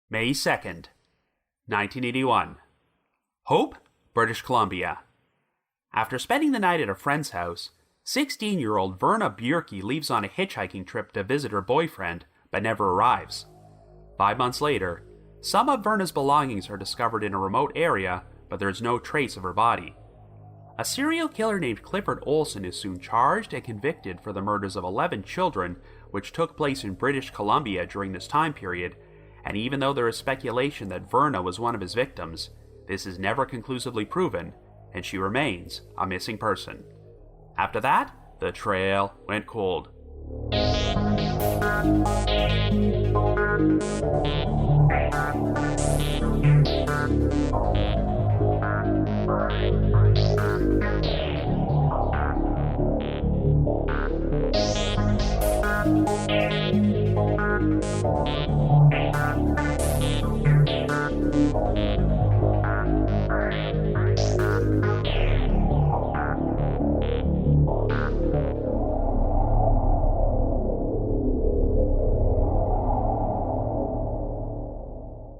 May 2nd, 1981. Hope, British Columbia. After spending the night at a friend's house, 16-year-old Verna Bjerky leaves on a hitchhiking trip to visit her boyfriend, but never arrives. 5 months later, some of Verna's belongings are discovered in a remote area, but there is no trace of her body. A serial killer named Clifford Olson is soon charged and convicted for the murders of 11 children, which took place in British Columbia during this time period, and even though there is speculation that Verna was one of his victims, this is never conclusively proven, and she remains a missing person. After that, the trail went cold.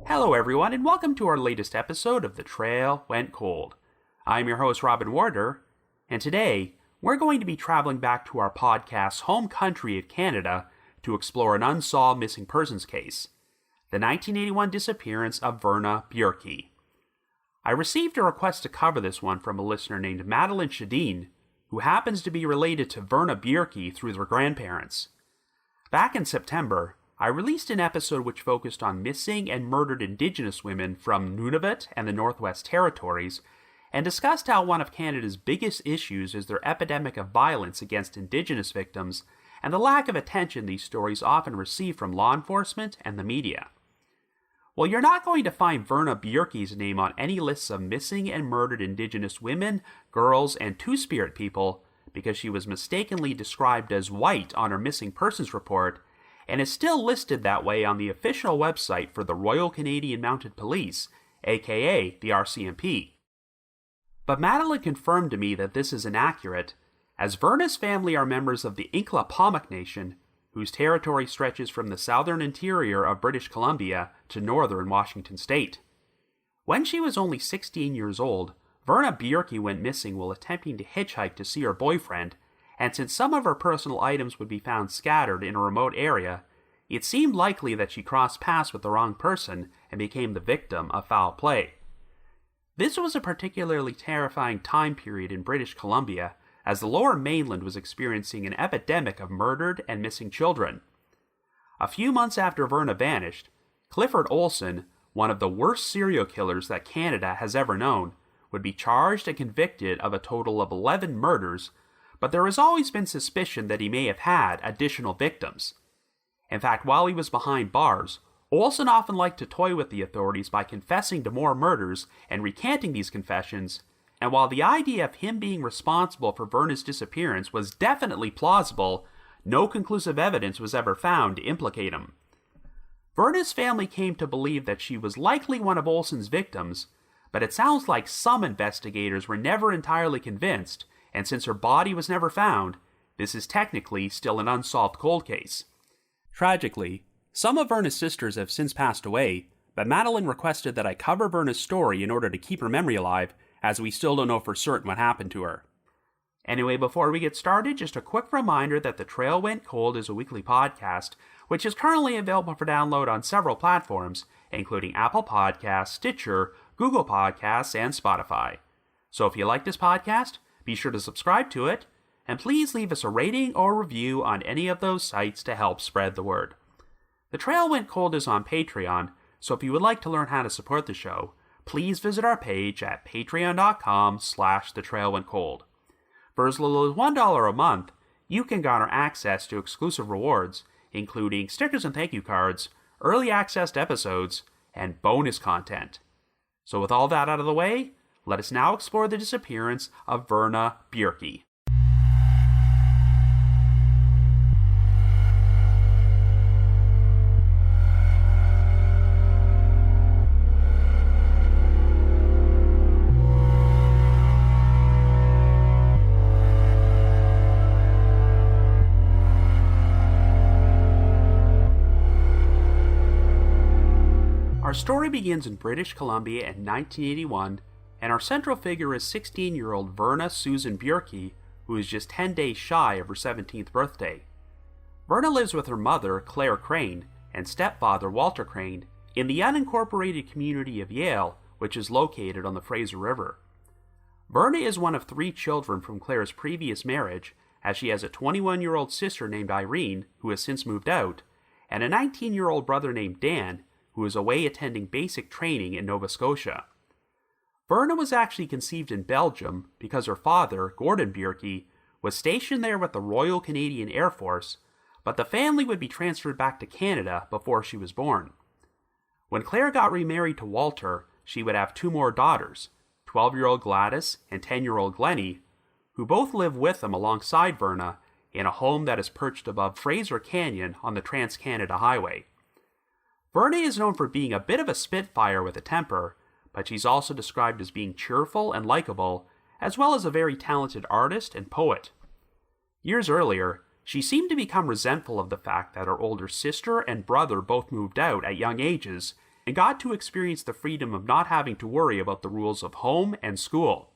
Hello everyone, and welcome to our latest episode of The Trail Went Cold. I'm your host, Robin Warder, and today we're going to be traveling back to our podcast's home country of Canada to explore an unsolved missing persons case, the 1981 disappearance of Verna Bjerky. I received a request to cover this one from a listener named Madeline Shadeen, who happens to be related to Verna Bjerky through their grandparents. Back in September, I released an episode which focused on missing and murdered Indigenous women from Nunavut and the Northwest Territories, and discussed how one of Canada's biggest issues is their epidemic of violence against Indigenous victims and the lack of attention these stories often receive from law enforcement and the media. Well, you're not going to find Verna Bjerky's name on any lists of missing and murdered Indigenous women, girls, and Two-Spirit people because she was mistakenly described as white on her missing persons report, and is still listed that way on the official website for the Royal Canadian Mounted Police, aka the RCMP. But Madeline confirmed to me that this is inaccurate, as Verna's family are members of the Inchlapamuck Nation, whose territory stretches from the southern interior of British Columbia to northern Washington state. When she was only 16 years old, Verna Bjerky went missing while attempting to hitchhike to see her boyfriend, and since some of her personal items would be found scattered in a remote area, it seemed likely that she crossed paths with the wrong person and became the victim of foul play. This was a particularly terrifying time period in British Columbia, as the Lower Mainland was experiencing an epidemic of murdered and missing children. A few months after Verna vanished, Clifford Olson, one of the worst serial killers that Canada has ever known, would be charged and convicted of a total of 11 murders, but there has always been suspicion that he may have had additional victims. In fact, while he was behind bars, Olson often liked to toy with the authorities by confessing to more murders and recanting these confessions, and while the idea of him being responsible for Verna's disappearance was definitely plausible, no conclusive evidence was ever found to implicate him. Verna's family came to believe that she was likely one of Olson's victims, but it sounds like some investigators were never entirely convinced, and since her body was never found, this is technically still an unsolved cold case. Tragically, some of Verna's sisters have since passed away, but Madeline requested that I cover Verna's story in order to keep her memory alive, as we still don't know for certain what happened to her. Anyway, before we get started, just a quick reminder that The Trail Went Cold is a weekly podcast, which is currently available for download on several platforms, including Apple Podcasts, Stitcher, Google Podcasts, and Spotify. So if you like this podcast, be sure to subscribe to it, and please leave us a rating or review on any of those sites to help spread the word. The Trail Went Cold is on Patreon, so if you would like to learn how to support the show, please visit our page at patreon.com/thetrailwentcold. For as little as $1 a month, you can garner access to exclusive rewards, including stickers and thank you cards, early access to episodes, and bonus content. So with all that out of the way, let us now explore the disappearance of Verna Bjerky. Our story begins in British Columbia in 1981, and our central figure is 16-year-old Verna Susan Bjerky, who is just 10 days shy of her 17th birthday. Verna lives with her mother, Claire Crane, and stepfather, Walter Crane, in the unincorporated community of Yale, which is located on the Fraser River. Verna is one of 3 children from Claire's previous marriage, as she has a 21-year-old sister named Irene, who has since moved out, and a 19-year-old brother named Dan, who is away attending basic training in Nova Scotia. Verna was actually conceived in Belgium because her father, Gordon Bjerky, was stationed there with the Royal Canadian Air Force, but the family would be transferred back to Canada before she was born. When Claire got remarried to Walter, she would have 2 more daughters, 12-year-old Gladys and 10-year-old Glennie, who both live with them alongside Verna in a home that is perched above Fraser Canyon on the Trans-Canada Highway. Verna is known for being a bit of a spitfire with a temper, but she's also described as being cheerful and likable, as well as a very talented artist and poet. Years earlier, she seemed to become resentful of the fact that her older sister and brother both moved out at young ages and got to experience the freedom of not having to worry about the rules of home and school.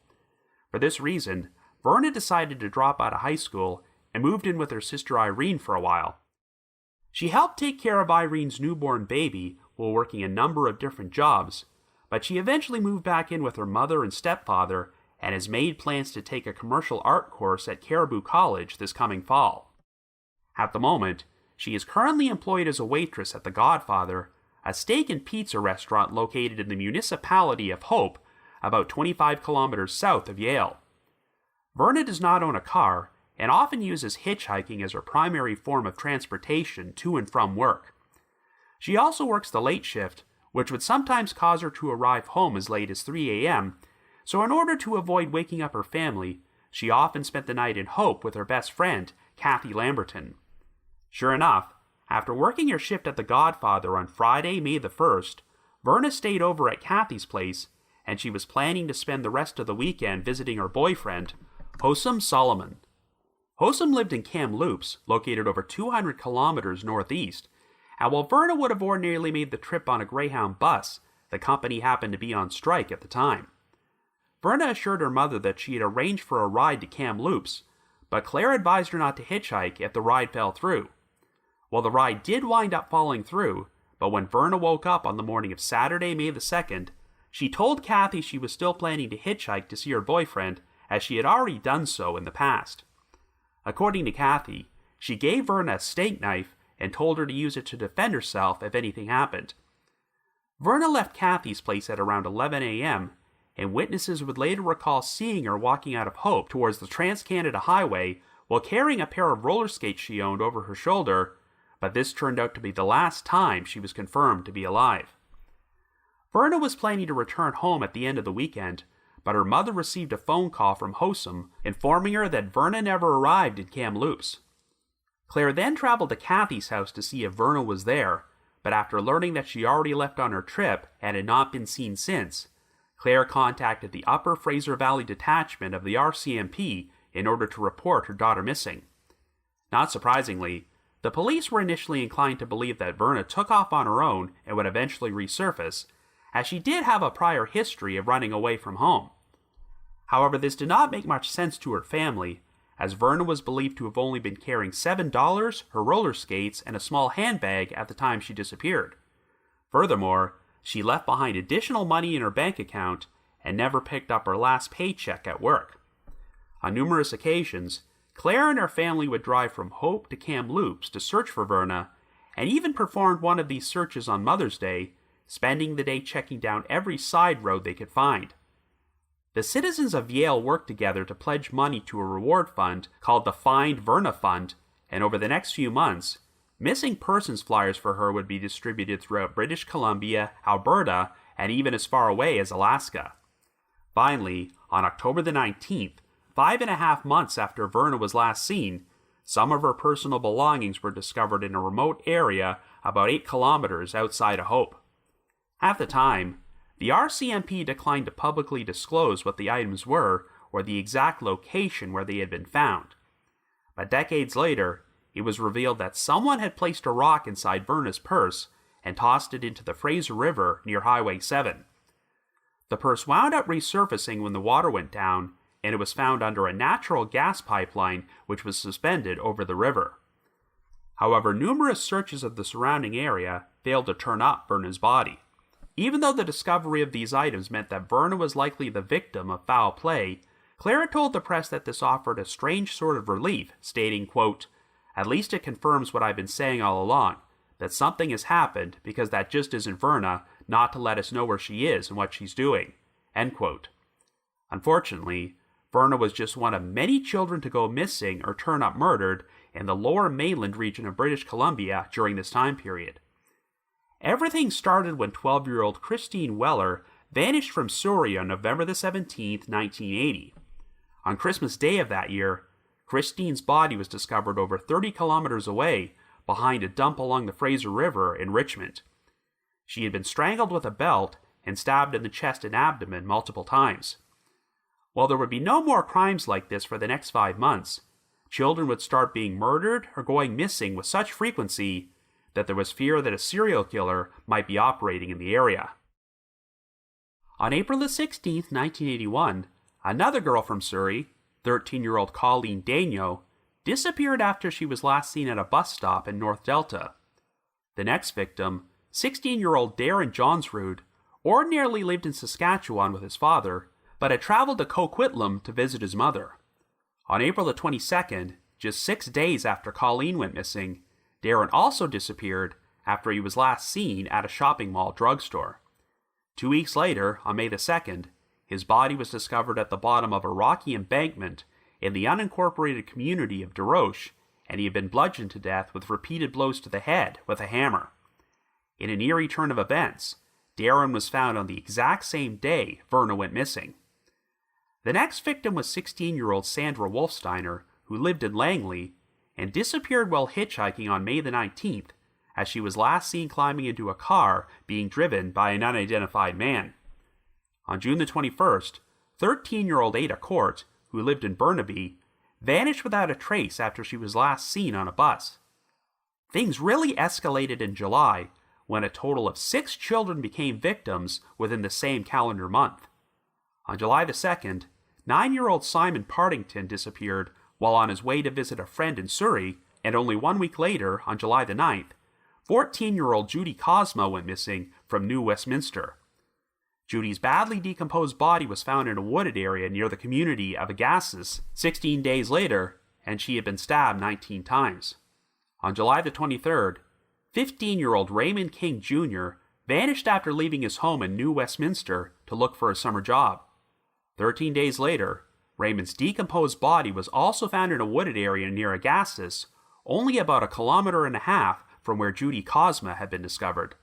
For this reason, Verna decided to drop out of high school and moved in with her sister Irene for a while. She helped take care of Irene's newborn baby while working a number of different jobs, but she eventually moved back in with her mother and stepfather and has made plans to take a commercial art course at Caribou College this coming fall. At the moment, she is currently employed as a waitress at The Godfather, a steak and pizza restaurant located in the municipality of Hope, about 25 kilometers south of Yale. Verna does not own a car, and often uses hitchhiking as her primary form of transportation to and from work. She also works the late shift, which would sometimes cause her to arrive home as late as 3 a.m., so in order to avoid waking up her family, she often spent the night in Hope with her best friend, Kathy Lamberton. Sure enough, after working her shift at The Godfather on Friday, May the 1st, Verna stayed over at Kathy's place, and she was planning to spend the rest of the weekend visiting her boyfriend, Hosam Solomon. Hosam lived in Kamloops, located over 200 kilometers northeast, and while Verna would have ordinarily made the trip on a Greyhound bus, the company happened to be on strike at the time. Verna assured her mother that she had arranged for a ride to Kamloops, but Claire advised her not to hitchhike if the ride fell through. Well, the ride did wind up falling through, but when Verna woke up on the morning of Saturday, May the 2nd, she told Kathy she was still planning to hitchhike to see her boyfriend, as she had already done so in the past. According to Kathy, she gave Verna a steak knife and told her to use it to defend herself if anything happened. Verna left Kathy's place at around 11 a.m., and witnesses would later recall seeing her walking out of Hope towards the Trans-Canada Highway while carrying a pair of roller skates she owned over her shoulder, but this turned out to be the last time she was confirmed to be alive. Verna was planning to return home at the end of the weekend, but her mother received a phone call from Hosam informing her that Verna never arrived in Kamloops. Claire then traveled to Kathy's house to see if Verna was there, but after learning that she already left on her trip and had not been seen since, Claire contacted the Upper Fraser Valley Detachment of the RCMP in order to report her daughter missing. Not surprisingly, the police were initially inclined to believe that Verna took off on her own and would eventually resurface, as she did have a prior history of running away from home. However, this did not make much sense to her family, as Verna was believed to have only been carrying $7, her roller skates, and a small handbag at the time she disappeared. Furthermore, she left behind additional money in her bank account and never picked up her last paycheck at work. On numerous occasions, Claire and her family would drive from Hope to Kamloops to search for Verna, and even performed one of these searches on Mother's Day, spending the day checking down every side road they could find. The citizens of Yale worked together to pledge money to a reward fund called the Find Verna Fund, and over the next few months, missing persons flyers for her would be distributed throughout British Columbia, Alberta, and even as far away as Alaska. Finally, on October the 19th, 5.5 months after Verna was last seen, some of her personal belongings were discovered in a remote area about 8 kilometers outside of Hope. At the time, the RCMP declined to publicly disclose what the items were or the exact location where they had been found. But decades later, it was revealed that someone had placed a rock inside Verna's purse, and tossed it into the Fraser River near Highway 7. The purse wound up resurfacing when the water went down, and it was found under a natural gas pipeline which was suspended over the river. However, numerous searches of the surrounding area failed to turn up Verna's body. Even though the discovery of these items meant that Verna was likely the victim of foul play, Clara told the press that this offered a strange sort of relief, stating, quote, "At least it confirms what I've been saying all along, that something has happened because that just isn't Verna not to let us know where she is and what she's doing." End quote. Unfortunately, Verna was just one of many children to go missing or turn up murdered in the Lower Mainland region of British Columbia during this time period. Everything started when 12-year-old Christine Weller vanished from Surrey on November the 17th, 1980. On Christmas Day of that year, Christine's body was discovered over 30 kilometers away behind a dump along the Fraser River in Richmond. She had been strangled with a belt and stabbed in the chest and abdomen multiple times. While there would be no more crimes like this for the next 5 months, children would start being murdered or going missing with such frequency that there was fear that a serial killer might be operating in the area. On April the 16th, 1981, another girl from Surrey, 13-year-old Colleen Daigneault, disappeared after she was last seen at a bus stop in North Delta. The next victim, 16-year-old Darren Johnsrud, ordinarily lived in Saskatchewan with his father, but had traveled to Coquitlam to visit his mother. On April the 22nd, just 6 days after Colleen went missing, Darren also disappeared after he was last seen at a shopping mall drugstore. 2 weeks later, on May the 2nd, his body was discovered at the bottom of a rocky embankment in the unincorporated community of Desroches, and he had been bludgeoned to death with repeated blows to the head with a hammer. In an eerie turn of events, Darren was found on the exact same day Verna went missing. The next victim was 16-year-old Sandra Wolfsteiner, who lived in Langley, and disappeared while hitchhiking on May the 19th, as she was last seen climbing into a car being driven by an unidentified man. On June the 21st, 13-year-old Ada Court, who lived in Burnaby, vanished without a trace after she was last seen on a bus. Things really escalated in July, when a total of 6 children became victims within the same calendar month. On July the 2nd, 9-year-old Simon Partington disappeared while on his way to visit a friend in Surrey, and only 1 week later, on July the 9th, 14-year-old Judy Cosma went missing from New Westminster. Judy's badly decomposed body was found in a wooded area near the community of Agassiz 16 days later, and she had been stabbed 19 times. On July the 23rd, 15-year-old Raymond King Jr. vanished after leaving his home in New Westminster to look for a summer job. 13 days later, Raymond's decomposed body was also found in a wooded area near Agassiz, only about 1.5 kilometers from where Judy Cosma had been discovered.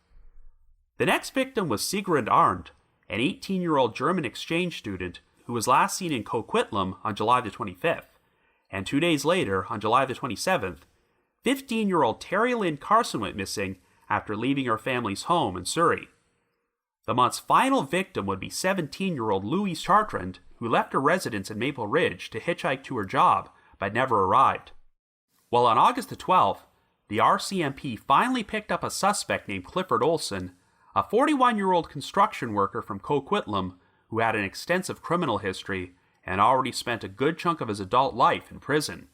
The next victim was Sigrid Arndt, an 18-year-old German exchange student who was last seen in Coquitlam on July the 25th, and 2 days later, on July the 27th, 15-year-old Terry Lynn Carson went missing after leaving her family's home in Surrey. The month's final victim would be 17-year-old Louise Chartrand, who left her residence in Maple Ridge to hitchhike to her job, but never arrived. While on August the 12th, the RCMP finally picked up a suspect named Clifford Olson, a 41-year-old construction worker from Coquitlam who had an extensive criminal history and already spent a good chunk of his adult life in prison.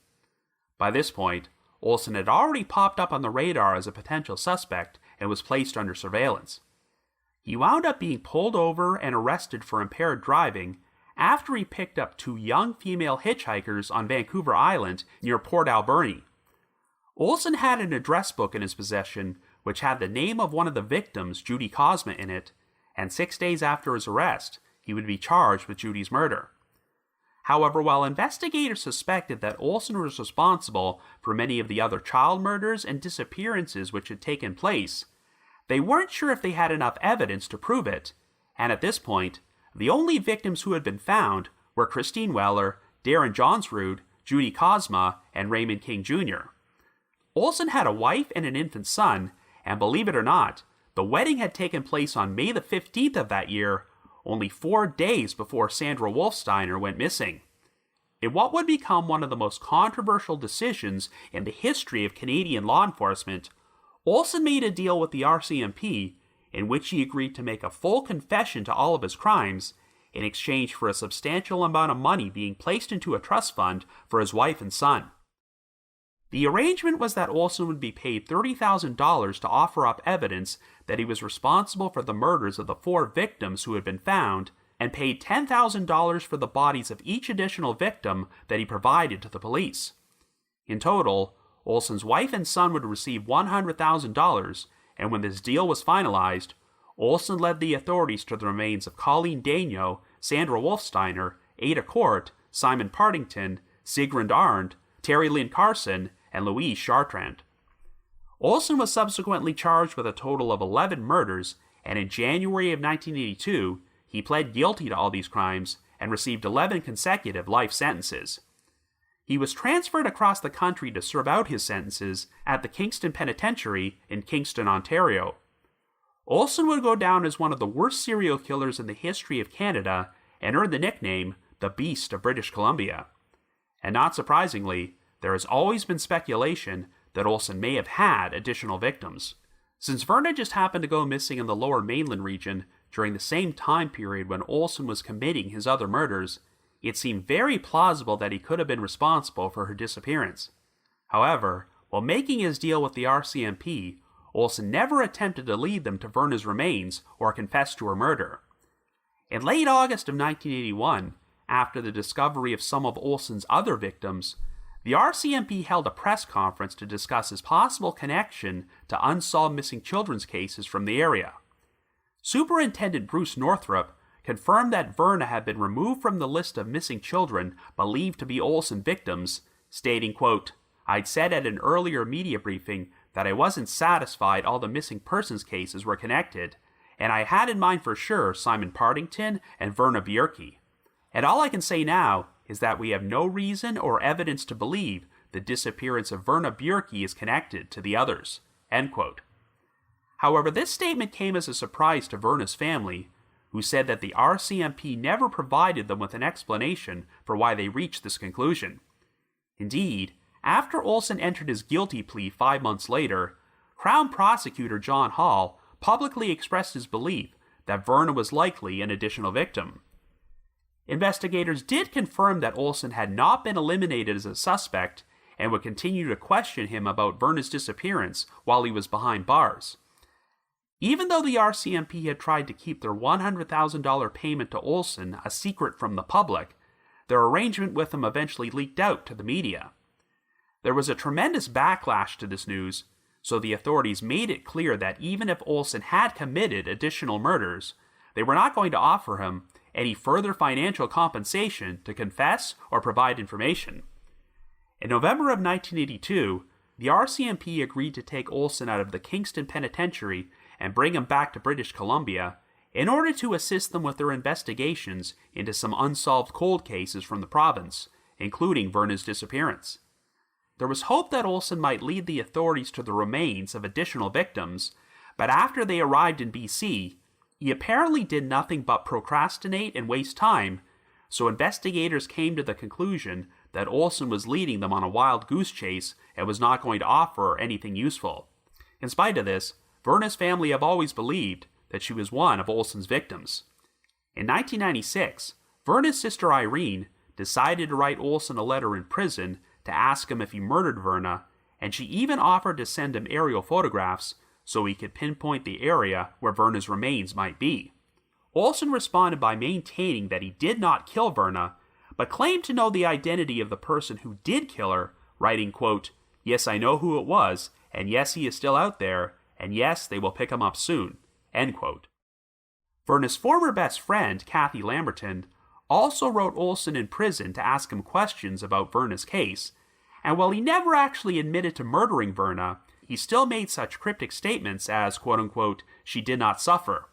By this point, Olson had already popped up on the radar as a potential suspect and was placed under surveillance. He wound up being pulled over and arrested for impaired driving after he picked up 2 young female hitchhikers on Vancouver Island near Port Alberni. Olson had an address book in his possession which had the name of one of the victims, Judy Cosma, in it, and 6 days after his arrest, he would be charged with Judy's murder. However, while investigators suspected that Olson was responsible for many of the other child murders and disappearances which had taken place, they weren't sure if they had enough evidence to prove it, and at this point, the only victims who had been found were Christine Weller, Darren Johnsrud, Judy Cosma, and Raymond King Jr. Olson had a wife and an infant son, and believe it or not, the wedding had taken place on May the 15th of that year, only 4 days before Sandra Wolfsteiner went missing. In what would become one of the most controversial decisions in the history of Canadian law enforcement, Olson made a deal with the RCMP in which he agreed to make a full confession to all of his crimes in exchange for a substantial amount of money being placed into a trust fund for his wife and son. The arrangement was that Olson would be paid $30,000 to offer up evidence that he was responsible for the murders of the 4 victims who had been found, and paid $10,000 for the bodies of each additional victim that he provided to the police. In total, Olson's wife and son would receive $100,000, and when this deal was finalized, Olson led the authorities to the remains of Colleen Daigneault, Sandra Wolfsteiner, Ada Court, Simon Partington, Sigrun Arndt, Terry Lynn Carson, and Louise Chartrand. Olson was subsequently charged with a total of 11 murders, and in January of 1982, he pled guilty to all these crimes and received 11 consecutive life sentences. He was transferred across the country to serve out his sentences at the Kingston Penitentiary in Kingston, Ontario. Olson would go down as one of the worst serial killers in the history of Canada and earned the nickname the Beast of British Columbia. And not surprisingly, there has always been speculation that Olson may have had additional victims. Since Verna just happened to go missing in the Lower Mainland region during the same time period when Olson was committing his other murders, it seemed very plausible that he could have been responsible for her disappearance. However, while making his deal with the RCMP, Olson never attempted to lead them to Verna's remains or confess to her murder. In late August of 1981, after the discovery of some of Olson's other victims, the RCMP held a press conference to discuss his possible connection to unsolved missing children's cases from the area. Superintendent Bruce Northrup confirmed that Verna had been removed from the list of missing children believed to be Olson victims, stating, quote, "I'd said at an earlier media briefing that I wasn't satisfied all the missing persons cases were connected, and I had in mind for sure Simon Partington and Verna Bjerky. And all I can say now is that we have no reason or evidence to believe the disappearance of Verna Bjerky is connected to the others." End quote. However, this statement came as a surprise to Verna's family, who said that the RCMP never provided them with an explanation for why they reached this conclusion. Indeed, after Olson entered his guilty plea 5 months later, Crown Prosecutor John Hall publicly expressed his belief that Verna was likely an additional victim. Investigators did confirm that Olson had not been eliminated as a suspect and would continue to question him about Verna's disappearance while he was behind bars. Even though the RCMP had tried to keep their $100,000 payment to Olson a secret from the public, their arrangement with him eventually leaked out to the media. There was a tremendous backlash to this news, so the authorities made it clear that even if Olson had committed additional murders, they were not going to offer him any further financial compensation to confess or provide information. In November of 1982, the RCMP agreed to take Olson out of the Kingston Penitentiary and bring him back to British Columbia in order to assist them with their investigations into some unsolved cold cases from the province, including Verna's disappearance. There was hope that Olson might lead the authorities to the remains of additional victims, but after they arrived in BC, he apparently did nothing but procrastinate and waste time, so investigators came to the conclusion that Olson was leading them on a wild goose chase and was not going to offer anything useful. In spite of this, Verna's family have always believed that she was one of Olson's victims. In 1996, Verna's sister Irene decided to write Olson a letter in prison to ask him if he murdered Verna, and she even offered to send him aerial photographs so he could pinpoint the area where Verna's remains might be. Olson responded by maintaining that he did not kill Verna, but claimed to know the identity of the person who did kill her, writing, quote, "Yes, I know who it was, and yes, he is still out there, and yes, they will pick him up soon." End quote. Verna's former best friend, Kathy Lamberton, also wrote Olson in prison to ask him questions about Verna's case, and while he never actually admitted to murdering Verna, he still made such cryptic statements as, quote-unquote, "she did not suffer."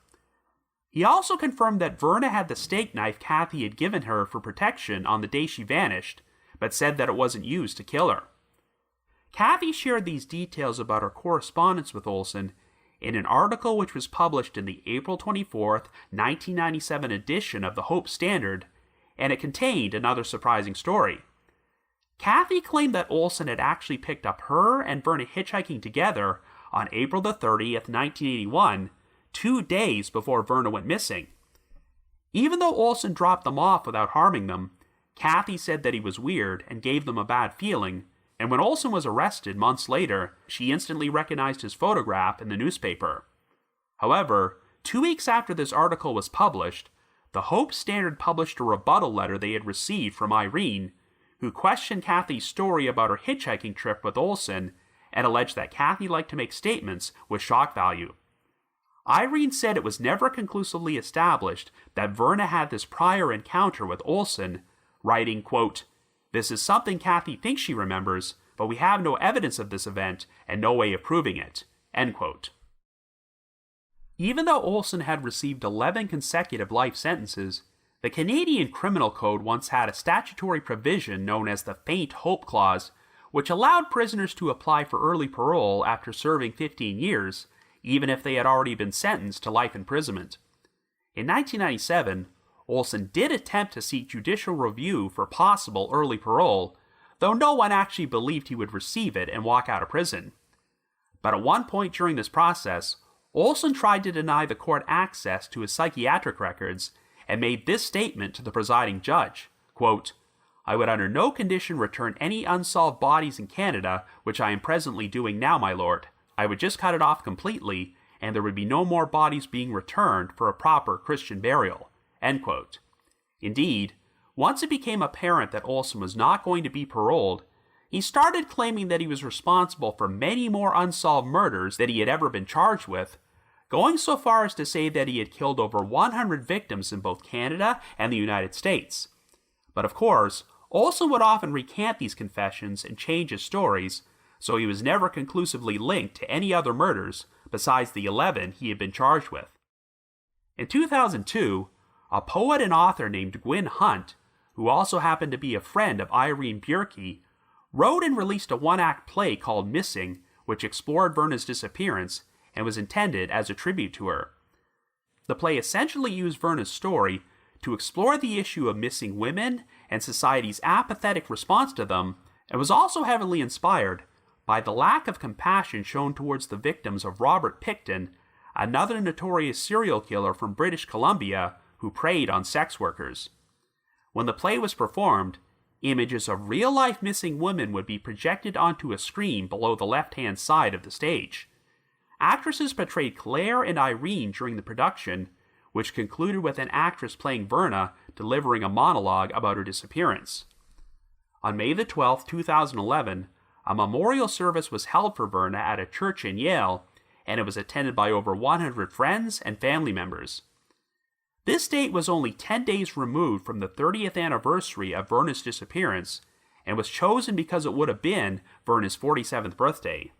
He also confirmed that Verna had the steak knife Kathy had given her for protection on the day she vanished, but said that it wasn't used to kill her. Kathy shared these details about her correspondence with Olson in an article which was published in the April 24th, 1997 edition of the Hope Standard, and it contained another surprising story. Kathy claimed that Olson had actually picked up her and Verna hitchhiking together on April the 30th, 1981, 2 days before Verna went missing. Even though Olson dropped them off without harming them, Kathy said that he was weird and gave them a bad feeling, and when Olson was arrested months later, she instantly recognized his photograph in the newspaper. However, 2 weeks after this article was published, the Hope Standard published a rebuttal letter they had received from Irene, who questioned Kathy's story about her hitchhiking trip with Olson and alleged that Kathy liked to make statements with shock value. Irene said it was never conclusively established that Verna had this prior encounter with Olson, writing, quote, "This is something Kathy thinks she remembers, but we have no evidence of this event and no way of proving it," end quote. Even though Olson had received 11 consecutive life sentences, the Canadian Criminal Code once had a statutory provision known as the Faint Hope Clause, which allowed prisoners to apply for early parole after serving 15 years, even if they had already been sentenced to life imprisonment. In 1997, Olson did attempt to seek judicial review for possible early parole, though no one actually believed he would receive it and walk out of prison. But at one point during this process, Olson tried to deny the court access to his psychiatric records and made this statement to the presiding judge, quote, "I would under no condition return any unsolved bodies in Canada, which I am presently doing now, my lord. I would just cut it off completely, and there would be no more bodies being returned for a proper Christian burial," end quote. Indeed, once it became apparent that Olson was not going to be paroled, he started claiming that he was responsible for many more unsolved murders than he had ever been charged with, going so far as to say that he had killed over 100 victims in both Canada and the United States. But of course, Olson would often recant these confessions and change his stories, so he was never conclusively linked to any other murders besides the 11 he had been charged with. In 2002, a poet and author named Gwyn Hunt, who also happened to be a friend of Irene Bjerky, wrote and released a one-act play called Missing, which explored Verna's disappearance and was intended as a tribute to her. The play essentially used Verna's story to explore the issue of missing women and society's apathetic response to them, and was also heavily inspired by the lack of compassion shown towards the victims of Robert Pickton, another notorious serial killer from British Columbia who preyed on sex workers. When the play was performed, images of real-life missing women would be projected onto a screen below the left-hand side of the stage. Actresses portrayed Claire and Irene during the production, which concluded with an actress playing Verna delivering a monologue about her disappearance. On May the 12th, 2011, a memorial service was held for Verna at a church in Yale, and it was attended by over 100 friends and family members. This date was only 10 days removed from the 30th anniversary of Verna's disappearance, and was chosen because it would have been Verna's 47th birthday.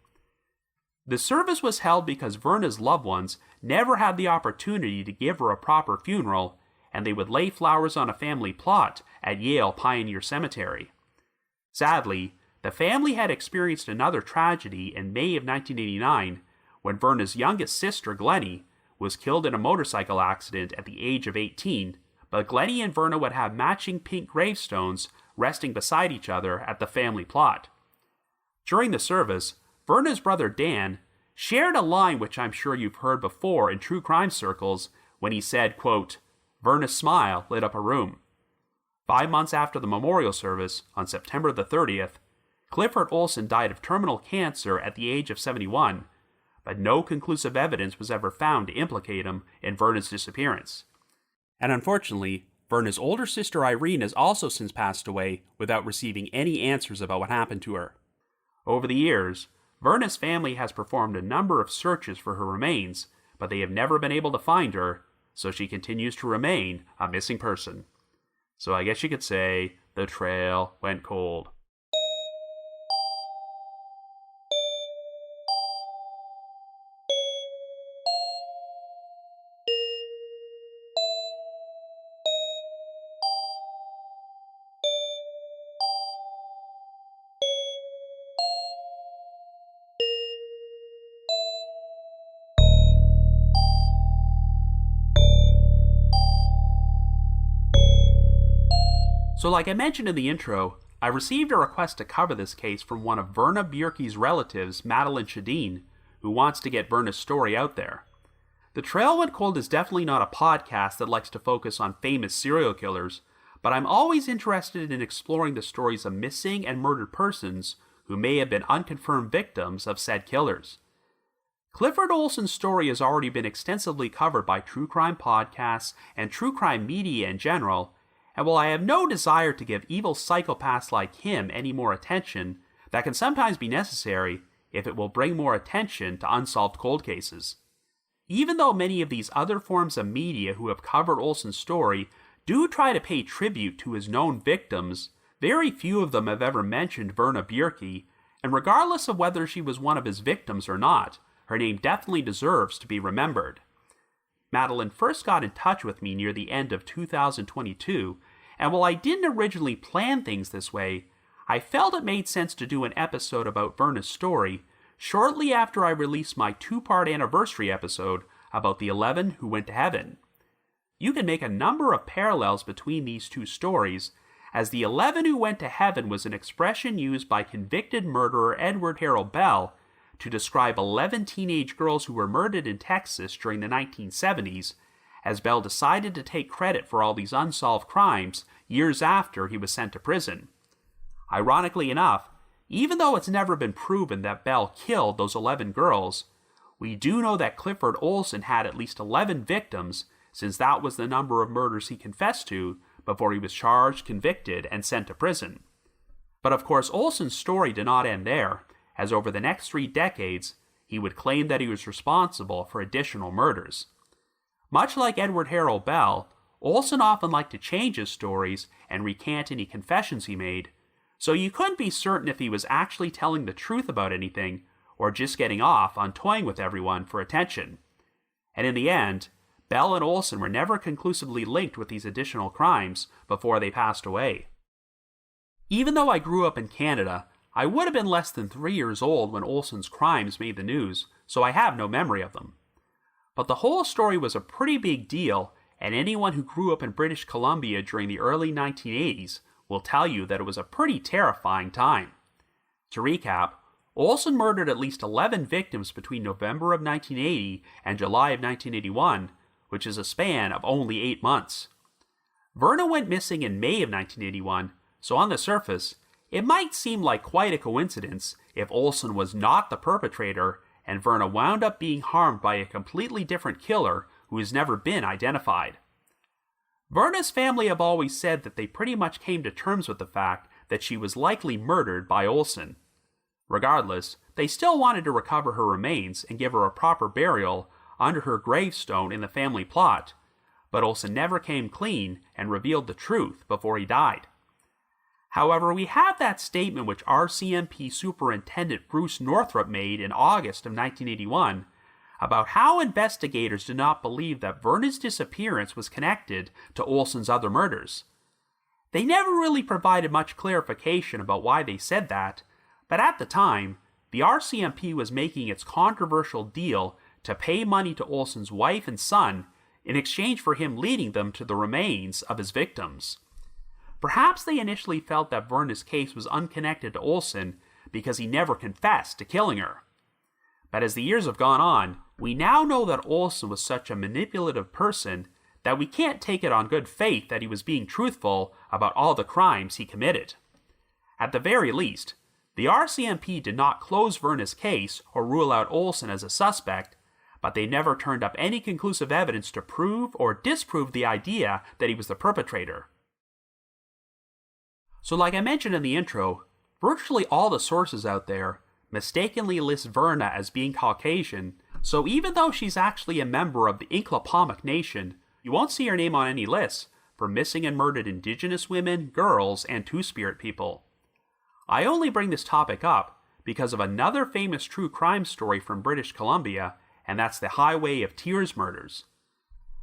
The service was held because Verna's loved ones never had the opportunity to give her a proper funeral, and they would lay flowers on a family plot at Yale Pioneer Cemetery. Sadly, the family had experienced another tragedy in May of 1989, when Verna's youngest sister, Glennie, was killed in a motorcycle accident at the age of 18, but Glennie and Verna would have matching pink gravestones resting beside each other at the family plot. During the service, Verna's brother Dan shared a line which I'm sure you've heard before in true crime circles when he said, quote, "Verna's smile lit up a room." 5 months after the memorial service, on September the 30th, Clifford Olson died of terminal cancer at the age of 71, but no conclusive evidence was ever found to implicate him in Verna's disappearance. And unfortunately, Verna's older sister Irene has also since passed away without receiving any answers about what happened to her. Over the years, Verna's family has performed a number of searches for her remains, but they have never been able to find her, so she continues to remain a missing person. So I guess you could say the trail went cold. So like I mentioned in the intro, I received a request to cover this case from one of Verna Bjerky's relatives, Madeline Shadeen, who wants to get Verna's story out there. The Trail Went Cold is definitely not a podcast that likes to focus on famous serial killers, but I'm always interested in exploring the stories of missing and murdered persons who may have been unconfirmed victims of said killers. Clifford Olson's story has already been extensively covered by true crime podcasts and true crime media in general, and while I have no desire to give evil psychopaths like him any more attention, that can sometimes be necessary if it will bring more attention to unsolved cold cases. Even though many of these other forms of media who have covered Olson's story do try to pay tribute to his known victims, very few of them have ever mentioned Verna Bjerky, and regardless of whether she was one of his victims or not, her name definitely deserves to be remembered. Madeline first got in touch with me near the end of 2022, and while I didn't originally plan things this way, I felt it made sense to do an episode about Verna's story shortly after I released my 2-part anniversary episode about the 11 who went to heaven. You can make a number of parallels between these two stories, as the 11 who went to heaven was an expression used by convicted murderer Edward Harold Bell to describe 11 teenage girls who were murdered in Texas during the 1970s, as Bell decided to take credit for all these unsolved crimes years after he was sent to prison. Ironically enough, even though it's never been proven that Bell killed those 11 girls, we do know that Clifford Olson had at least 11 victims, since that was the number of murders he confessed to before he was charged, convicted, and sent to prison. But of course, Olson's story did not end there, as over the next 3 decades, he would claim that he was responsible for additional murders. Much like Edward Harold Bell, Olson often liked to change his stories and recant any confessions he made, so you couldn't be certain if he was actually telling the truth about anything or just getting off on toying with everyone for attention. And in the end, Bell and Olson were never conclusively linked with these additional crimes before they passed away. Even though I grew up in Canada, I would have been less than 3 years old when Olson's crimes made the news, so I have no memory of them. But the whole story was a pretty big deal, and anyone who grew up in British Columbia during the early 1980s will tell you that it was a pretty terrifying time. To recap, Olson murdered at least 11 victims between November of 1980 and July of 1981, which is a span of only 8 months. Verna went missing in May of 1981, so on the surface, it might seem like quite a coincidence if Olson was not the perpetrator and Verna wound up being harmed by a completely different killer who has never been identified. Verna's family have always said that they pretty much came to terms with the fact that she was likely murdered by Olson. Regardless, they still wanted to recover her remains and give her a proper burial under her gravestone in the family plot, but Olson never came clean and revealed the truth before he died. However, we have that statement which RCMP Superintendent Bruce Northrup made in August of 1981 about how investigators did not believe that Verna's disappearance was connected to Olson's other murders. They never really provided much clarification about why they said that, but at the time, the RCMP was making its controversial deal to pay money to Olson's wife and son in exchange for him leading them to the remains of his victims. Perhaps they initially felt that Verna's case was unconnected to Olson because he never confessed to killing her. But as the years have gone on, we now know that Olson was such a manipulative person that we can't take it on good faith that he was being truthful about all the crimes he committed. At the very least, the RCMP did not close Verna's case or rule out Olson as a suspect, but they never turned up any conclusive evidence to prove or disprove the idea that he was the perpetrator. So like I mentioned in the intro, virtually all the sources out there mistakenly list Verna as being Caucasian, so even though she's actually a member of the Inclepomic Nation, you won't see her name on any lists for missing and murdered Indigenous women, girls, and Two-Spirit people. I only bring this topic up because of another famous true crime story from British Columbia, and that's the Highway of Tears murders.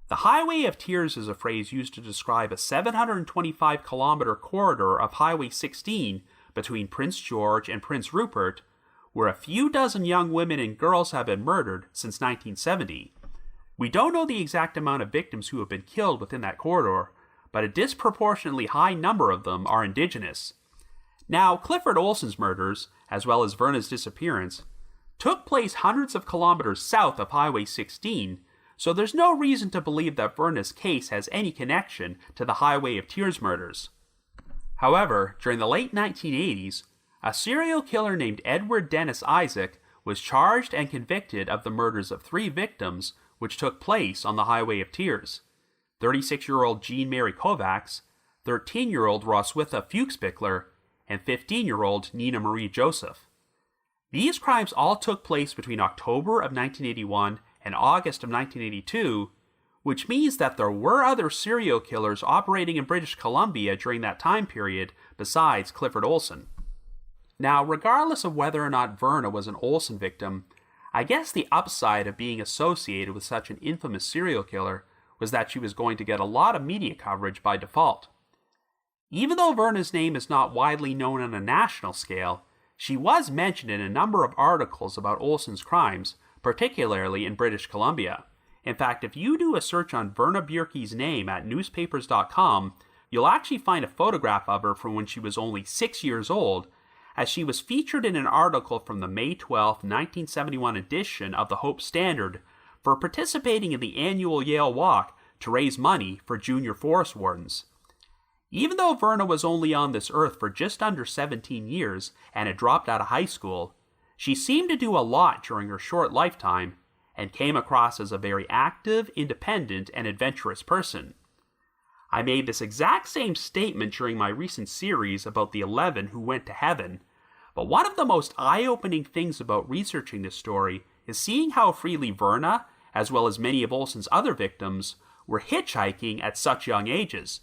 The Highway of Tears is a phrase used to describe a 725-kilometer corridor of Highway 16 between Prince George and Prince Rupert, where a few dozen young women and girls have been murdered since 1970. We don't know the exact amount of victims who have been killed within that corridor, but a disproportionately high number of them are Indigenous. Now, Clifford Olson's murders, as well as Verna's disappearance, took place hundreds of kilometers south of Highway 16, so there's no reason to believe that Verna's case has any connection to the Highway of Tears murders. However, during the late 1980s, a serial killer named Edward Dennis Isaac was charged and convicted of the murders of 3 victims which took place on the Highway of Tears: 36-year-old Jean Mary Kovacs, 13-year-old Roswitha Fuchsbichler, and 15-year-old Nina Marie Joseph. These crimes all took place between October of 1981 and August of 1982, which means that there were other serial killers operating in British Columbia during that time period besides Clifford Olson. Now, regardless of whether or not Verna was an Olson victim, I guess the upside of being associated with such an infamous serial killer was that she was going to get a lot of media coverage by default. Even though Verna's name is not widely known on a national scale, she was mentioned in a number of articles about Olson's crimes, particularly in British Columbia. In fact, if you do a search on Verna Bjerky's name at newspapers.com, you'll actually find a photograph of her from when she was only 6 years old, as she was featured in an article from the May 12, 1971 edition of the Hope Standard for participating in the annual Yale Walk to raise money for junior forest wardens. Even though Verna was only on this earth for just under 17 years and had dropped out of high school, she seemed to do a lot during her short lifetime and came across as a very active, independent, and adventurous person. I made this exact same statement during my recent series about the 11 who went to heaven, but one of the most eye-opening things about researching this story is seeing how freely Verna, as well as many of Olson's other victims, were hitchhiking at such young ages.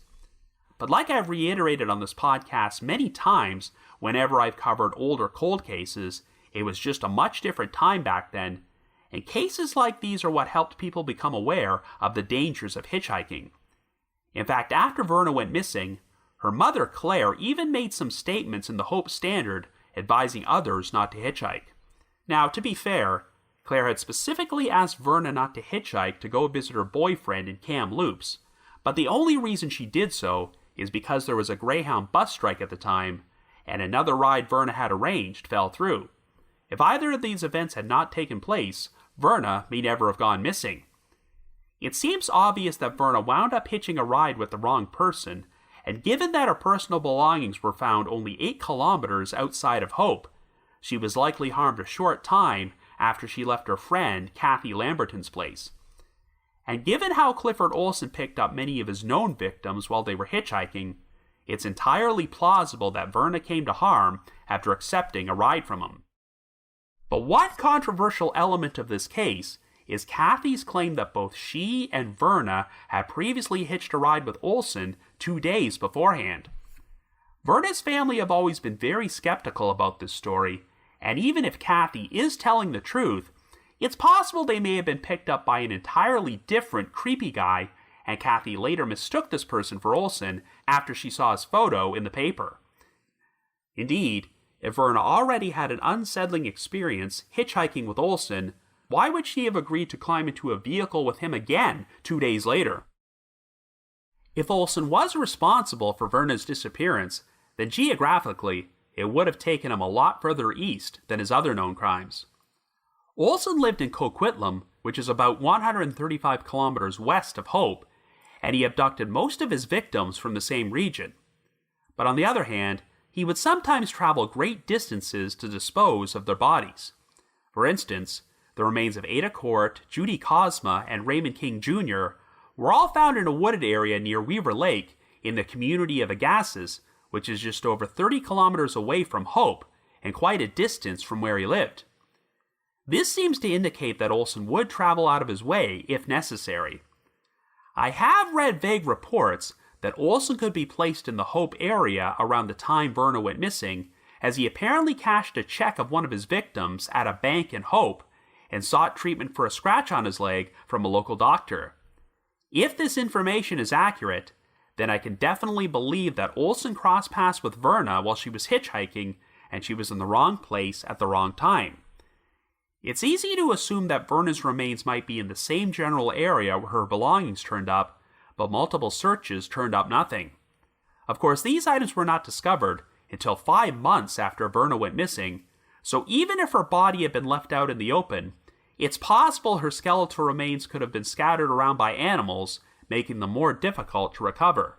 But like I've reiterated on this podcast many times whenever I've covered older cold cases, it was just a much different time back then, and cases like these are what helped people become aware of the dangers of hitchhiking. In fact, after Verna went missing, her mother Claire even made some statements in the Hope Standard advising others not to hitchhike. Now, to be fair, Claire had specifically asked Verna not to hitchhike to go visit her boyfriend in Kamloops, but the only reason she did so is because there was a Greyhound bus strike at the time, and another ride Verna had arranged fell through. If either of these events had not taken place, Verna may never have gone missing. It seems obvious that Verna wound up hitching a ride with the wrong person, and given that her personal belongings were found only 8 kilometers outside of Hope, she was likely harmed a short time after she left her friend Kathy Lamberton's place. And given how Clifford Olson picked up many of his known victims while they were hitchhiking, it's entirely plausible that Verna came to harm after accepting a ride from him. But one controversial element of this case is Kathy's claim that both she and Verna had previously hitched a ride with Olson 2 days beforehand. Verna's family have always been very skeptical about this story, and even if Kathy is telling the truth, it's possible they may have been picked up by an entirely different creepy guy, and Kathy later mistook this person for Olson after she saw his photo in the paper. Indeed, if Verna already had an unsettling experience hitchhiking with Olson, why would she have agreed to climb into a vehicle with him again 2 days later? If Olson was responsible for Verna's disappearance, then geographically, it would have taken him a lot further east than his other known crimes. Olson lived in Coquitlam, which is about 135 kilometers west of Hope, and he abducted most of his victims from the same region. But on the other hand, he would sometimes travel great distances to dispose of their bodies. For instance, the remains of Ada Court, Judy Cosma, and Raymond King Jr. were all found in a wooded area near Weaver Lake in the community of Agassiz, which is just over 30 kilometers away from Hope and quite a distance from where he lived. This seems to indicate that Olson would travel out of his way if necessary. I have read vague reports that Olson could be placed in the Hope area around the time Verna went missing, as he apparently cashed a check of one of his victims at a bank in Hope and sought treatment for a scratch on his leg from a local doctor. If this information is accurate, then I can definitely believe that Olson crossed paths with Verna while she was hitchhiking and she was in the wrong place at the wrong time. It's easy to assume that Verna's remains might be in the same general area where her belongings turned up, but multiple searches turned up nothing. Of course, these items were not discovered until 5 months after Verna went missing, So even if her body had been left out in the open, it's possible her skeletal remains could have been scattered around by animals, making them more difficult to recover.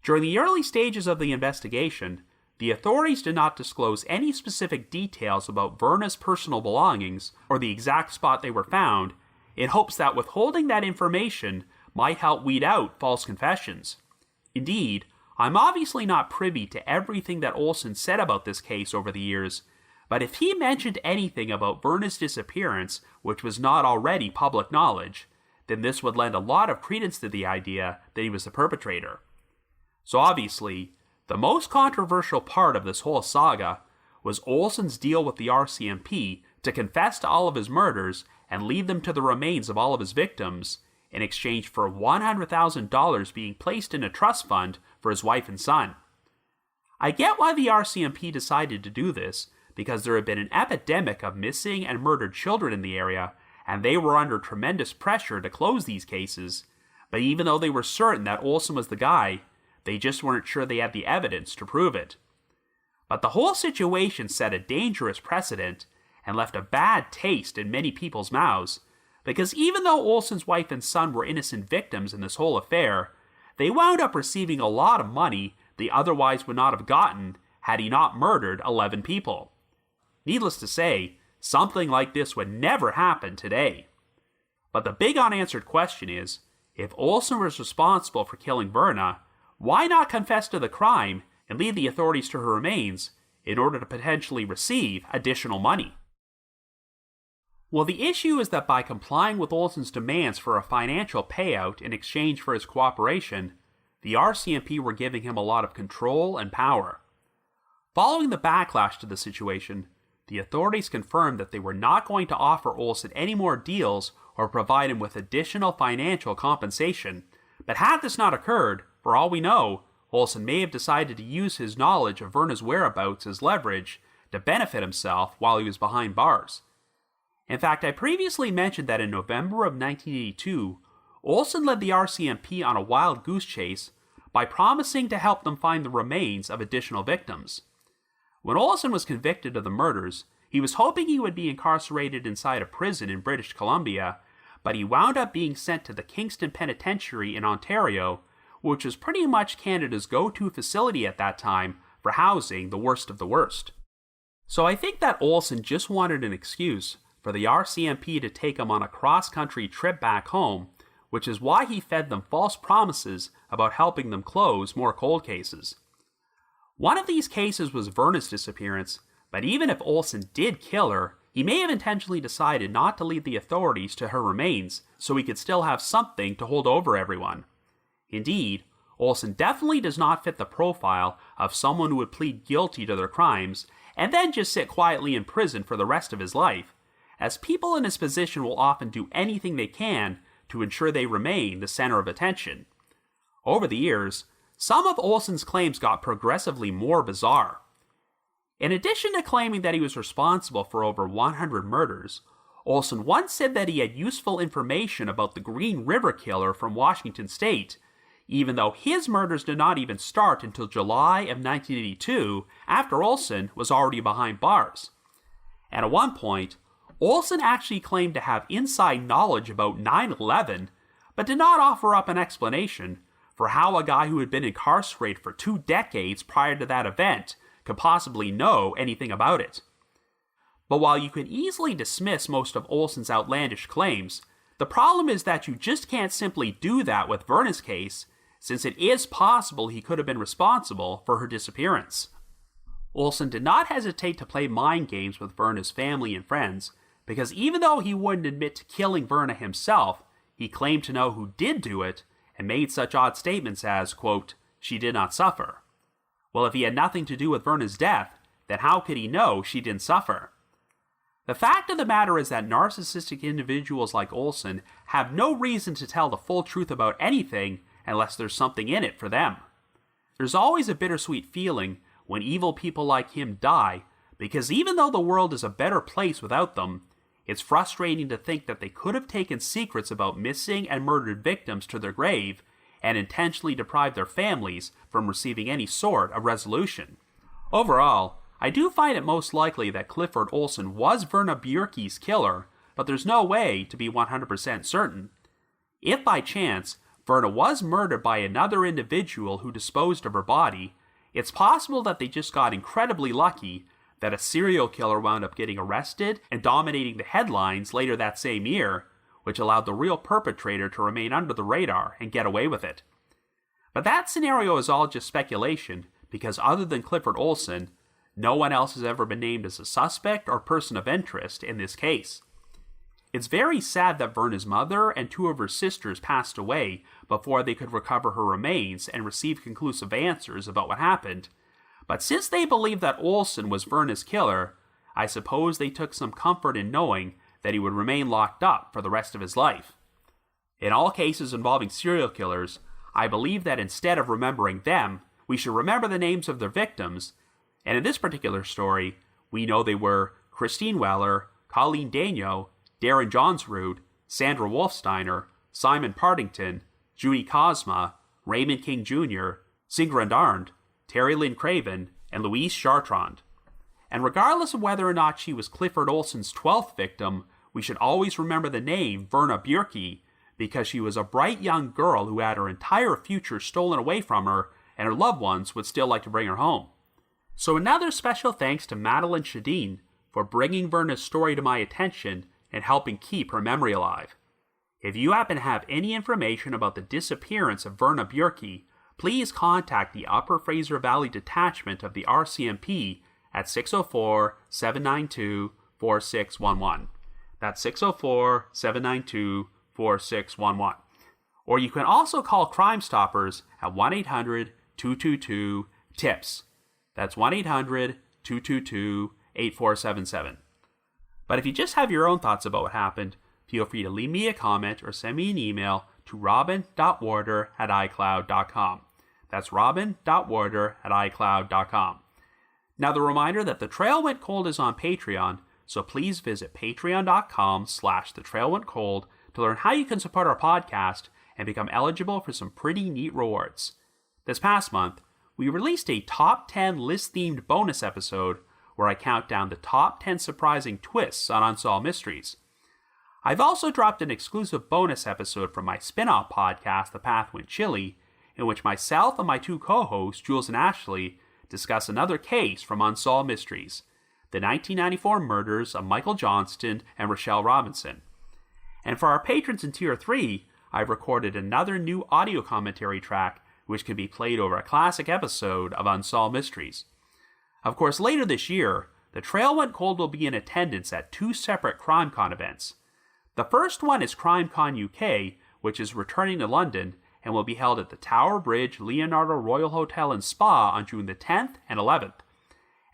During the early stages of the investigation, the authorities did not disclose any specific details about Verna's personal belongings or the exact spot they were found, in hopes that withholding that information might help weed out false confessions. Indeed, I'm obviously not privy to everything that Olson said about this case over the years, but if he mentioned anything about Verna's disappearance which was not already public knowledge, then this would lend a lot of credence to the idea that he was the perpetrator. So obviously, the most controversial part of this whole saga was Olson's deal with the RCMP to confess to all of his murders and lead them to the remains of all of his victims, in exchange for $100,000 being placed in a trust fund for his wife and son. I get why the RCMP decided to do this, because there had been an epidemic of missing and murdered children in the area, and they were under tremendous pressure to close these cases, but even though they were certain that Olson was the guy, they just weren't sure they had the evidence to prove it. But the whole situation set a dangerous precedent and left a bad taste in many people's mouths, because even though Olson's wife and son were innocent victims in this whole affair, they wound up receiving a lot of money they otherwise would not have gotten had he not murdered 11 people. Needless to say, something like this would never happen today. But the big unanswered question is, if Olson was responsible for killing Verna, why not confess to the crime and lead the authorities to her remains in order to potentially receive additional money? Well, the issue is that by complying with Olson's demands for a financial payout in exchange for his cooperation, the RCMP were giving him a lot of control and power. Following the backlash to the situation, the authorities confirmed that they were not going to offer Olson any more deals or provide him with additional financial compensation. But had this not occurred, for all we know, Olson may have decided to use his knowledge of Verna's whereabouts as leverage to benefit himself while he was behind bars. In fact, I previously mentioned that in November of 1982, Olson led the RCMP on a wild goose chase by promising to help them find the remains of additional victims. When Olson was convicted of the murders, he was hoping he would be incarcerated inside a prison in British Columbia, but he wound up being sent to the Kingston Penitentiary in Ontario, which was pretty much Canada's go-to facility at that time for housing the worst of the worst. So I think that Olson just wanted an excuse for the RCMP to take him on a cross-country trip back home, which is why he fed them false promises about helping them close more cold cases. One of these cases was Verna's disappearance, but even if Olson did kill her, he may have intentionally decided not to lead the authorities to her remains so he could still have something to hold over everyone. Indeed, Olson definitely does not fit the profile of someone who would plead guilty to their crimes and then just sit quietly in prison for the rest of his life, as people in his position will often do anything they can to ensure they remain the center of attention. Over the years, some of Olson's claims got progressively more bizarre. In addition to claiming that he was responsible for over 100 murders, Olson once said that he had useful information about the Green River Killer from Washington State, even though his murders did not even start until July of 1982, after Olson was already behind bars. And at one point, Olson actually claimed to have inside knowledge about 9/11, but did not offer up an explanation for how a guy who had been incarcerated for 2 decades prior to that event could possibly know anything about it. But while you can easily dismiss most of Olson's outlandish claims, the problem is that you just can't simply do that with Verna's case, since it is possible he could have been responsible for her disappearance. Olson did not hesitate to play mind games with Verna's family and friends, because even though he wouldn't admit to killing Verna himself, he claimed to know who did do it, and made such odd statements as, quote, "she did not suffer." Well, if he had nothing to do with Verna's death, then how could he know she didn't suffer? The fact of the matter is that narcissistic individuals like Olson have no reason to tell the full truth about anything unless there's something in it for them. There's always a bittersweet feeling when evil people like him die, because even though the world is a better place without them, it's frustrating to think that they could have taken secrets about missing and murdered victims to their grave and intentionally deprived their families from receiving any sort of resolution. Overall, I do find it most likely that Clifford Olson was Verna Bjerky's killer, but there's no way to be 100% certain. If by chance Verna was murdered by another individual who disposed of her body, it's possible that they just got incredibly lucky that a serial killer wound up getting arrested and dominating the headlines later that same year, which allowed the real perpetrator to remain under the radar and get away with it. But that scenario is all just speculation, because other than Clifford Olson, no one else has ever been named as a suspect or person of interest in this case. It's very sad that Verna's mother and two of her sisters passed away before they could recover her remains and receive conclusive answers about what happened. But since they believed that Olson was Verna's killer, I suppose they took some comfort in knowing that he would remain locked up for the rest of his life. In all cases involving serial killers, I believe that instead of remembering them, we should remember the names of their victims, and in this particular story, we know they were Christine Weller, Colleen Daigneault, Darren Johnsrud, Sandra Wolfsteiner, Simon Partington, Judy Cosma, Raymond King Jr., Sigrun Arndt, Terry Lynn Craven, and Louise Chartrand. And regardless of whether or not she was Clifford Olson's 12th victim, we should always remember the name Verna Bjerky, because she was a bright young girl who had her entire future stolen away from her, and her loved ones would still like to bring her home. So another special thanks to Madeline Shadeen for bringing Verna's story to my attention and helping keep her memory alive. If you happen to have any information about the disappearance of Verna Bjerky, please contact the Upper Fraser Valley Detachment of the RCMP at 604-792-4611. That's 604-792-4611. Or you can also call Crime Stoppers at 1-800-222-TIPS. That's 1-800-222-8477. But if you just have your own thoughts about what happened, feel free to leave me a comment or send me an email to robin.warder@icloud.com. That's robin.warder@icloud.com. Now the reminder that The Trail Went Cold is on Patreon, so please visit patreon.com/thetrailwentcold to learn how you can support our podcast and become eligible for some pretty neat rewards. This past month, we released a top 10 list-themed bonus episode where I count down the top 10 surprising twists on unsolved mysteries. I've also dropped an exclusive bonus episode from my spin-off podcast, The Path Went Chilly, in which myself and my two co-hosts, Jules and Ashley, discuss another case from Unsolved Mysteries, the 1994 murders of Michael Johnston and Rochelle Robinson. And for our patrons in Tier 3, I've recorded another new audio commentary track which can be played over a classic episode of Unsolved Mysteries. Of course, later this year, The Trail Went Cold will be in attendance at two separate CrimeCon events. The first one is CrimeCon UK, which is returning to London and will be held at the Tower Bridge Leonardo Royal Hotel and Spa on June the 10th and 11th.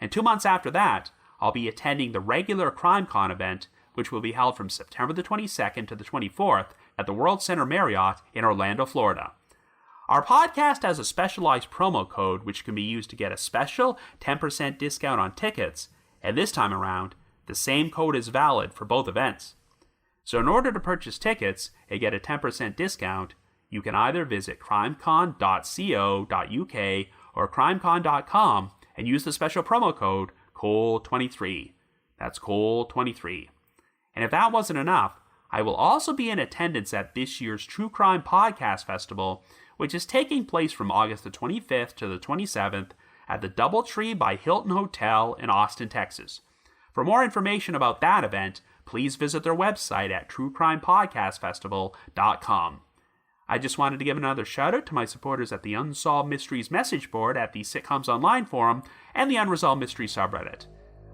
And 2 months after that, I'll be attending the regular CrimeCon event, which will be held from September the 22nd to the 24th at the World Center Marriott in Orlando, Florida. Our podcast has a specialized promo code which can be used to get a special 10% discount on tickets, and this time around, the same code is valid for both events. So in order to purchase tickets and get a 10% discount, you can either visit crimecon.co.uk or crimecon.com and use the special promo code COLE23. That's COLE23. And if that wasn't enough, I will also be in attendance at this year's True Crime Podcast Festival, which is taking place from August the 25th to the 27th at the Doubletree by Hilton Hotel in Austin, Texas. For more information about that event, please visit their website at truecrimepodcastfestival.com. I just wanted to give another shout out to my supporters at the Unsolved Mysteries message board at the Sitcoms Online forum and the Unresolved Mysteries subreddit.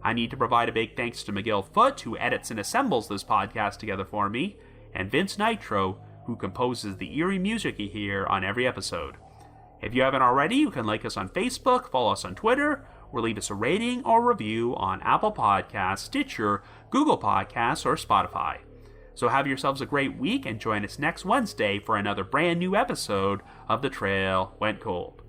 I need to provide a big thanks to McGill Foote, who edits and assembles this podcast together for me, and Vince Nitro, who composes the eerie music you hear on every episode. If you haven't already, you can like us on Facebook, follow us on Twitter, or leave us a rating or review on Apple Podcasts, Stitcher, Google Podcasts, or Spotify. So have yourselves a great week and join us next Wednesday for another brand new episode of The Trail Went Cold.